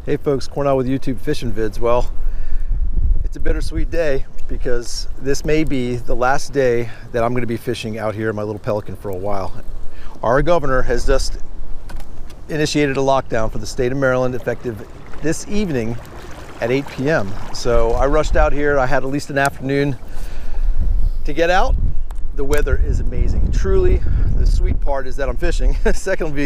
Hey folks, Cornell with YouTube Fishing Vids. Well, it's a bittersweet day because this may be the last day that I'm going to be fishing out here in my little Pelican for a while. Our governor has just initiated a lockdown for the state of Maryland effective this evening at 8 p.m. So I rushed out here. I had at least an afternoon to get out. The weather is amazing. Truly, the sweet part is that I'm fishing. Second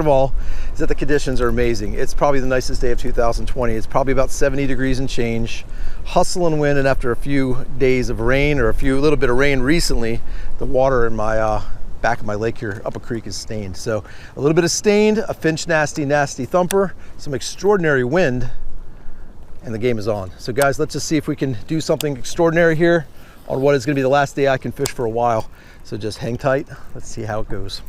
of all, is that the conditions are amazing. It's probably the nicest day of 2020. It's probably about 70 degrees and change. Hustle and wind, and after a few days of rain, or a little bit of rain recently, the water in my back of my lake here up a creek is stained. So a little bit of stained, a Finch Nasty Thumper, some extraordinary wind, and the game is on. So guys, let's just see if we can do something extraordinary here on what is going to be the last day I can fish for a while. So just hang tight. Let's see how it goes.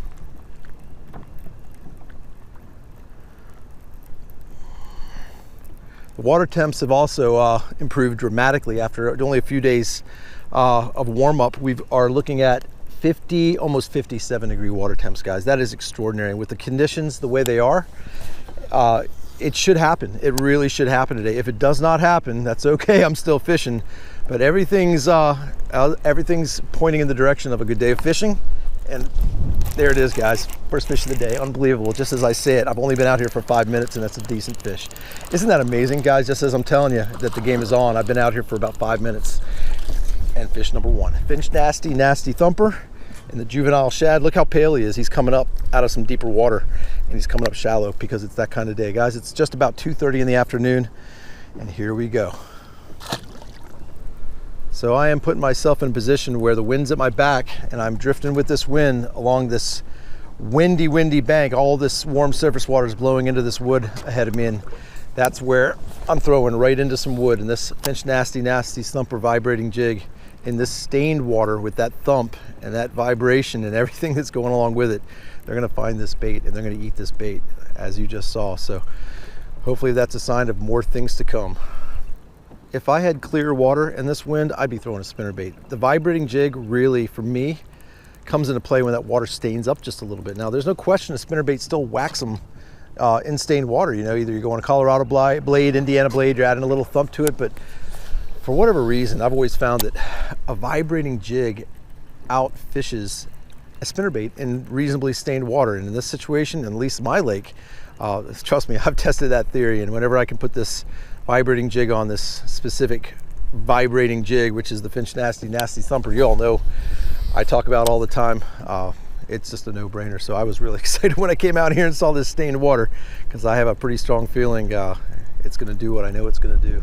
The water temps have also improved dramatically after only a few days of warm up. We are looking at 50, almost 57 degree water temps, guys. That is extraordinary. With the conditions the way they are, it should happen. It really should happen today. If it does not happen, that's okay. I'm still fishing, but everything's pointing in the direction of a good day of fishing. And there it is, guys. First fish of the day. Unbelievable. Just as I say it, I've only been out here for 5 minutes, and that's a decent fish. Isn't that amazing, guys? Just as I'm telling you that the game is on, I've been out here for about 5 minutes. And fish number one, Finch Nasty Thumper in the juvenile shad. Look how pale he is. He's coming up out of some deeper water, and he's coming up shallow because it's that kind of day. Guys, it's just about 2:30 in the afternoon, and here we go. So I am putting myself in a position where the wind's at my back, and I'm drifting with this wind along this windy bank. All this warm surface water is blowing into this wood ahead of me, and that's where I'm throwing right into some wood. And this Finch Nasty Thumper vibrating jig in this stained water with that thump and that vibration and everything that's going along with it, they're going to find this bait and they're going to eat this bait, as you just saw. So hopefully that's a sign of more things to come. If I had clear water and this wind, I'd be throwing a spinnerbait. The vibrating jig really, for me, comes into play when that water stains up just a little bit. Now, there's no question a spinnerbait still whacks them in stained water. You know, either you're going a Colorado blade, Indiana blade, you're adding a little thump to it, but for whatever reason, I've always found that a vibrating jig outfishes a spinnerbait in reasonably stained water. And in this situation, at least my lake, trust me, I've tested that theory. And whenever I can put this vibrating jig on, this specific vibrating jig, which is the Finch Nasty Thumper, you all know I talk about all the time, it's just a no-brainer. So I was really excited when I came out here and saw this stained water, because I have a pretty strong feeling it's going to do what I know it's going to do.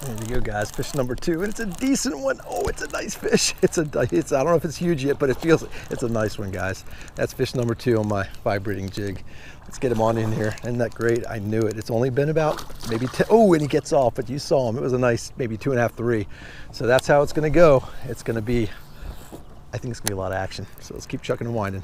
There we go, guys. Fish number two, and it's a decent one. Oh, it's a nice fish. I don't know if it's huge yet, but it's a nice one, guys. That's fish number two on my vibrating jig. Let's get him on in here. Isn't that great? I knew it. It's only been about maybe 10. Oh, and he gets off, but you saw him. It was a nice maybe 2.5, 3. So that's how it's going to go. It's going to be, I think it's going to be a lot of action. So let's keep chucking and winding.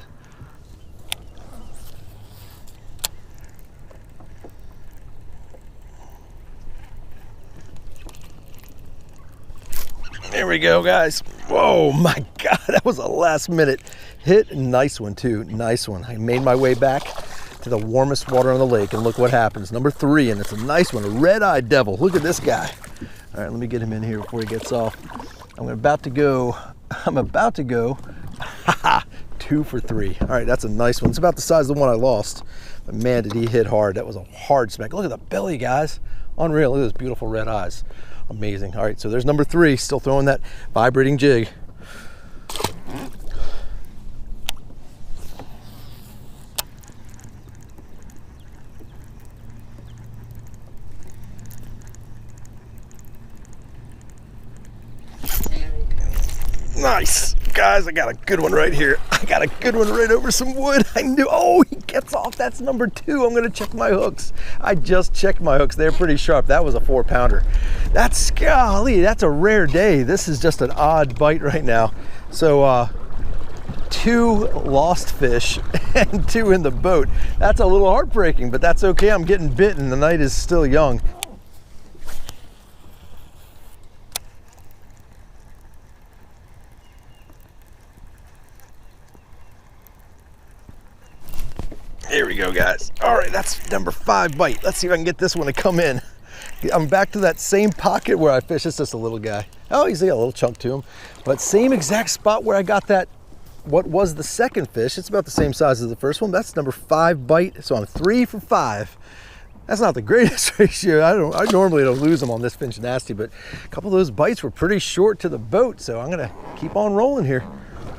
There we go, guys. Whoa, my God, that was a last minute hit. Nice one too, nice one. I made my way back to the warmest water on the lake, and look what happens. Number 3, and it's a nice one, a red-eyed devil. Look at this guy. All right, let me get him in here before he gets off. I'm about to go 2 for 3. All right, that's a nice one. It's about the size of the one I lost, but man, did he hit hard. That was a hard smack. Look at the belly, guys. Unreal. Look at those beautiful red eyes. Amazing. All right, so there's number 3, still throwing that vibrating jig. Nice. Guys, I got a good one right here. I got a good one right over some wood. I knew, oh, he gets off. That's number 2. I'm gonna check my hooks. I just checked my hooks. They're pretty sharp. That was a 4-pounder. That's, golly, that's a rare day. This is just an odd bite right now. So 2 lost fish and 2 in the boat. That's a little heartbreaking, but that's okay. I'm getting bitten. The night is still young. Here we go, guys. All right, that's number 5 bite. Let's see if I can get this one to come in. I'm back to that same pocket where I fished. It's just a little guy. Oh, he's got a little chunk to him. But same exact spot where I got that, what was the second fish. It's about the same size as the first one. That's number 5 bite. So I'm 3 for 5. That's not the greatest ratio. I normally don't lose them on this Finch Nasty, but a couple of those bites were pretty short to the boat. So I'm gonna keep on rolling here.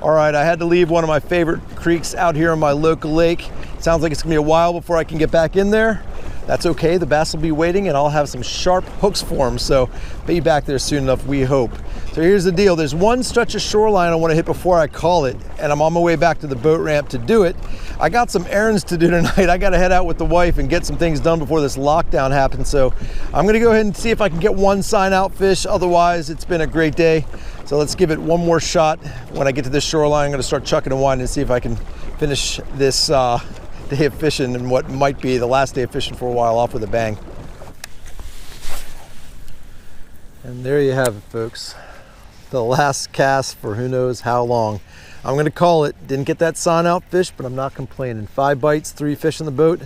All right, I had to leave one of my favorite creeks out here on my local lake. Sounds like it's gonna be a while before I can get back in there. That's okay, the bass will be waiting and I'll have some sharp hooks for them, so be back there soon enough, we hope. So here's the deal, there's one stretch of shoreline I want to hit before I call it, and I'm on my way back to the boat ramp to do it. I got some errands to do tonight. I gotta head out with the wife and get some things done before this lockdown happens, so I'm gonna go ahead and see if I can get one sign out fish. Otherwise, it's been a great day. So let's give it one more shot. When I get to this shoreline, I'm gonna start chucking and winding and see if I can finish this day of fishing and what might be the last day of fishing for a while off with a bang. And there you have it, folks. The last cast for who knows how long. I'm gonna call it. Didn't get that sign out fish, but I'm not complaining. 5 bites, 3 fish in the boat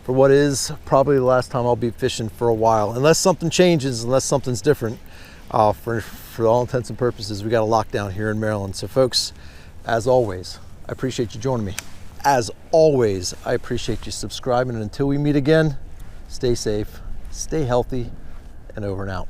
for what is probably the last time I'll be fishing for a while. Unless something changes, unless something's different. For all intents and purposes, we got a lockdown here in Maryland. So folks, as always, I appreciate you joining me. As always, I appreciate you subscribing, and until we meet again, stay safe, stay healthy, and over and out.